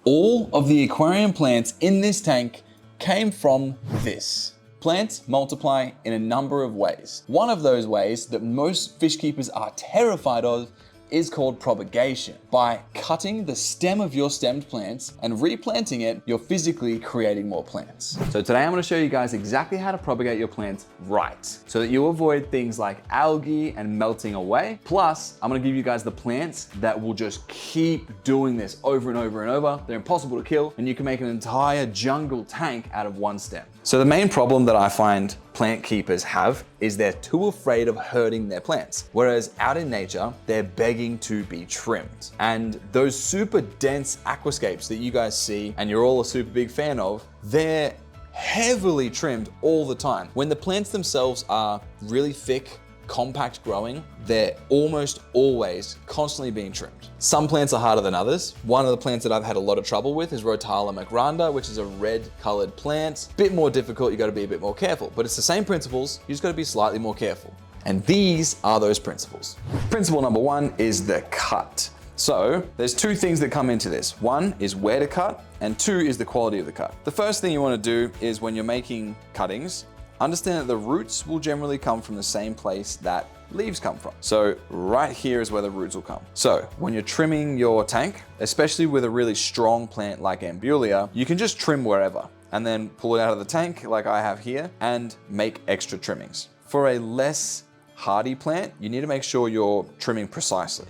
All of the aquarium plants in this tank came from this. Plants multiply in a number of ways. One of those ways that most fish keepers are terrified of is called propagation. By cutting the stem of your stemmed plants and replanting it, you're physically creating more plants. So today I'm going to show you guys exactly how to propagate your plants right, so that you avoid things like algae and melting away. Plus, I'm going to give you guys the plants that will just keep doing this over and over and over. They're impossible to kill, and you can make an entire jungle tank out of one stem. So the main problem that I find plant keepers have is they're too afraid of hurting their plants. Whereas out in nature, they're begging to be trimmed. And those super dense aquascapes that you guys see and you're all a super big fan of, they're heavily trimmed all the time. When the plants themselves are really thick, compact growing, they're almost always constantly being trimmed. Some plants are harder than others. One of the plants that I've had a lot of trouble with is Rotala macranda, which is a red colored plant. Bit more difficult, you gotta be a bit more careful, but it's the same principles, you just gotta be slightly more careful. And these are those principles. Principle number one is the cut. So there's two things that come into this. One is where to cut, and two is the quality of the cut. The first thing you wanna do is when you're making cuttings, understand that the roots will generally come from the same place that leaves come from. So right here is where the roots will come. So when you're trimming your tank, especially with a really strong plant like Anubias, you can just trim wherever and then pull it out of the tank like I have here and make extra trimmings. For a less hardy plant, you need to make sure you're trimming precisely.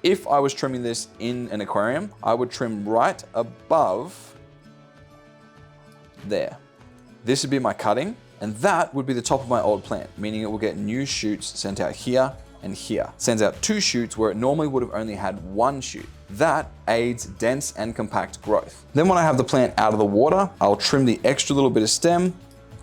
If I was trimming this in an aquarium, I would trim right above there. This would be my cutting. And that would be the top of my old plant, meaning it will get new shoots sent out here and here. Sends out 2 shoots where it normally would have only had 1 shoot. That aids dense and compact growth. Then when I have the plant out of the water, I'll trim the extra little bit of stem,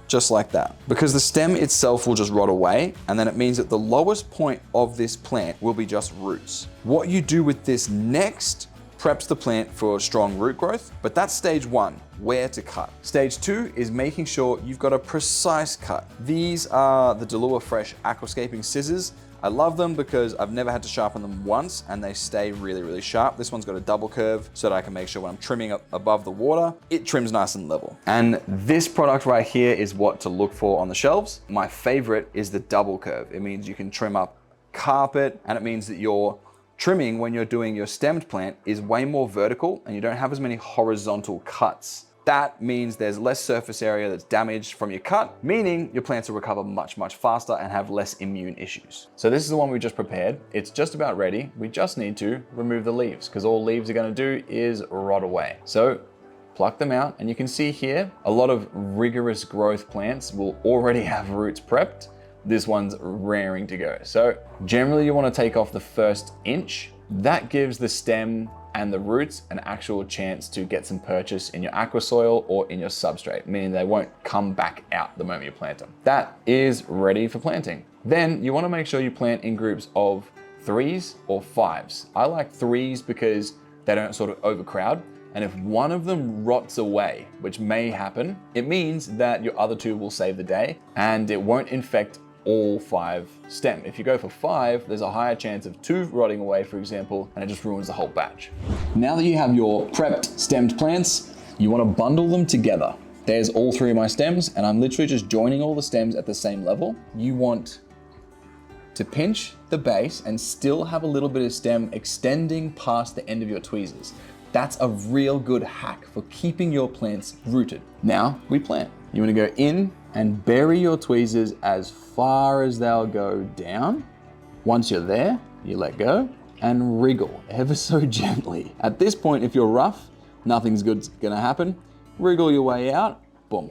just like that. Because the stem itself will just rot away, and then it means that the lowest point of this plant will be just roots. What you do with this next preps the plant for strong root growth, but that's stage 1, where to cut. Stage 2 is making sure you've got a precise cut. These are the DALUA Fresh aquascaping scissors. I love them because I've never had to sharpen them once and they stay really, really sharp. This one's got a double curve so that I can make sure when I'm trimming up above the water, it trims nice and level. And this product right here is what to look for on the shelves. My favorite is the double curve. It means you can trim up carpet, and it means that your trimming when you're doing your stemmed plant is way more vertical and you don't have as many horizontal cuts. That means there's less surface area that's damaged from your cut, meaning your plants will recover much, much faster and have less immune issues. So this is the one we just prepared. It's just about ready. We just need to remove the leaves because all leaves are gonna do is rot away. So pluck them out, and you can see here, a lot of rigorous growth plants will already have roots prepped. This one's raring to go. So generally you want to take off the first inch. That gives the stem and the roots an actual chance to get some purchase in your aqua soil or in your substrate, meaning they won't come back out the moment you plant them. That is ready for planting. Then you want to make sure you plant in groups of 3s or 5s. I like 3s because they don't sort of overcrowd. And if one of them rots away, which may happen, it means that your other 2 will save the day and it won't infect all 5 stem. If you go for 5, there's a higher chance of 2 rotting away, for example, and it just ruins the whole batch. Now that you have your prepped stemmed plants, you want to bundle them together. There's all 3 of my stems, and I'm literally just joining all the stems at the same level. You want to pinch the base and still have a little bit of stem extending past the end of your tweezers. That's a real good hack for keeping your plants rooted. Now we plant. You want to go in and bury your tweezers as far as they'll go down. Once you're there, you let go and wriggle ever so gently. At this point, if you're rough, nothing's good's gonna happen. Wriggle your way out, boom.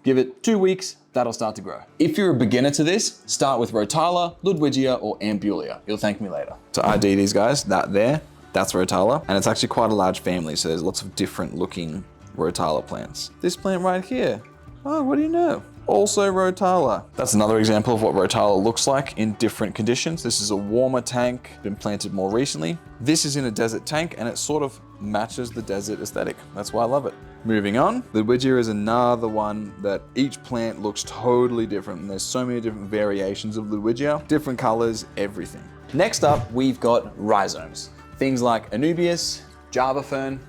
Give it 2 weeks, that'll start to grow. If you're a beginner to this, start with Rotala, Ludwigia, or Anubias. You'll thank me later. To ID these guys, that's Rotala, and it's actually quite a large family, so there's lots of different looking Rotala plants. This plant right here, oh, what do you know? Also Rotala. That's another example of what Rotala looks like in different conditions. This is a warmer tank, been planted more recently. This is in a desert tank, and it sort of matches the desert aesthetic. That's why I love it. Moving on, the Bushier is another one that each plant looks totally different. And there's so many different variations of Bushier, different colors, everything. Next up, we've got rhizomes. Things like Anubias, Java Fern,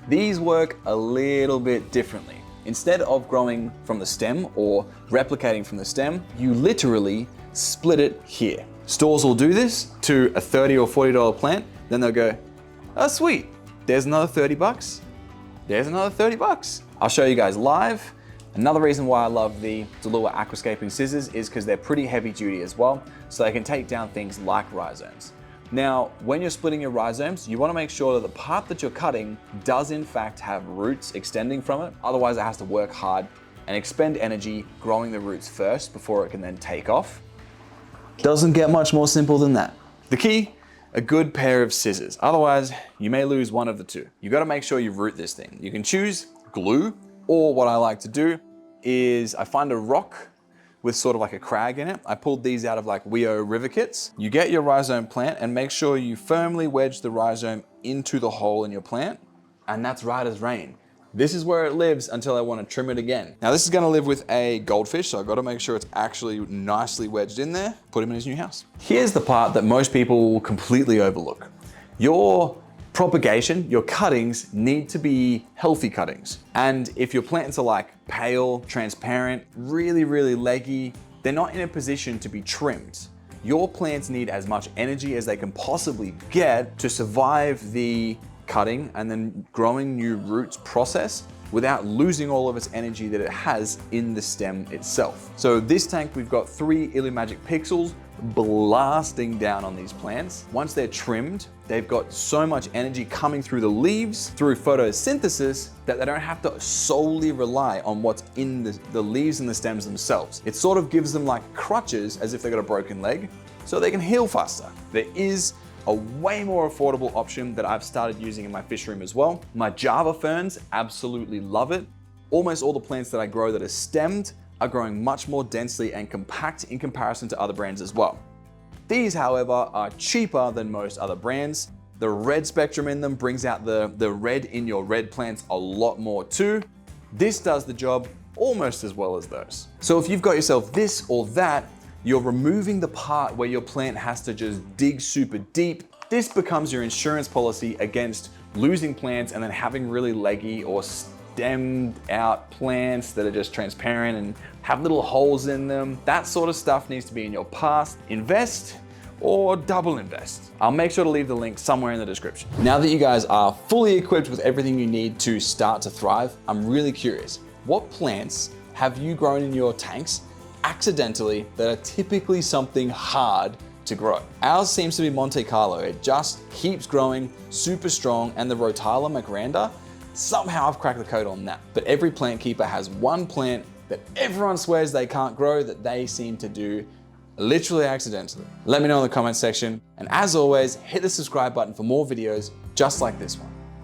These work a little bit differently. Instead of growing from the stem or replicating from the stem, you literally split it here. Stores will do this to a $30 or $40 plant, then they'll go, oh sweet, there's another 30 bucks. There's another 30 bucks. I'll show you guys live. Another reason why I love the DALUA aquascaping scissors is because they're pretty heavy duty as well, so they can take down things like rhizomes. Now, when you're splitting your rhizomes, you want to make sure that the part that you're cutting does in fact have roots extending from it. Otherwise, it has to work hard and expend energy growing the roots first before it can then take off. Doesn't get much more simple than that. The key, a good pair of scissors. Otherwise, you may lose one of the two. You got to make sure you root this thing. You can choose glue, or what I like to do is I find a rock with sort of like a crag in it. I pulled these out of like WEO river kits. You get your rhizome plant and make sure you firmly wedge the rhizome into the hole in your plant, and that's right as rain. This is where it lives until I want to trim it again. Now this is going to live with a goldfish, so I've got to make sure it's actually nicely wedged in there, put him in his new house. Here's the part that most people will completely overlook. Your propagation, your cuttings need to be healthy cuttings. And if your plants are like pale, transparent, really leggy, they're not in a position to be trimmed. Your plants need as much energy as they can possibly get to survive the cutting and then growing new roots process without losing all of its energy that it has in the stem itself. So this tank, we've got 3 Illumagic pixels blasting down on these plants. Once they're trimmed, they've got so much energy coming through the leaves, through photosynthesis, that they don't have to solely rely on what's in the leaves and the stems themselves. It sort of gives them like crutches, as if they got a broken leg, so they can heal faster. There is a way more affordable option that I've started using in my fish room as well. My Java ferns absolutely love it. Almost all the plants that I grow that are stemmed are growing much more densely and compact in comparison to other brands as well. These, however, are cheaper than most other brands. The red spectrum in them brings out the red in your red plants a lot more too. This does the job almost as well as those. So if you've got yourself this or that, you're removing the part where your plant has to just dig super deep. This becomes your insurance policy against losing plants and then having really leggy or stemmed out plants that are just transparent and have little holes in them. That sort of stuff needs to be in your past. Invest or double invest. I'll make sure to leave the link somewhere in the description. Now that you guys are fully equipped with everything you need to start to thrive, I'm really curious, what plants have you grown in your tanks accidentally that are typically something hard to grow? Ours seems to be Monte Carlo. It just keeps growing super strong, and the Rotala Macranda, somehow I've cracked the code on that. But every plant keeper has one plant that everyone swears they can't grow that they seem to do literally accidentally. Let me know in the comments section. And as always, hit the subscribe button for more videos just like this one.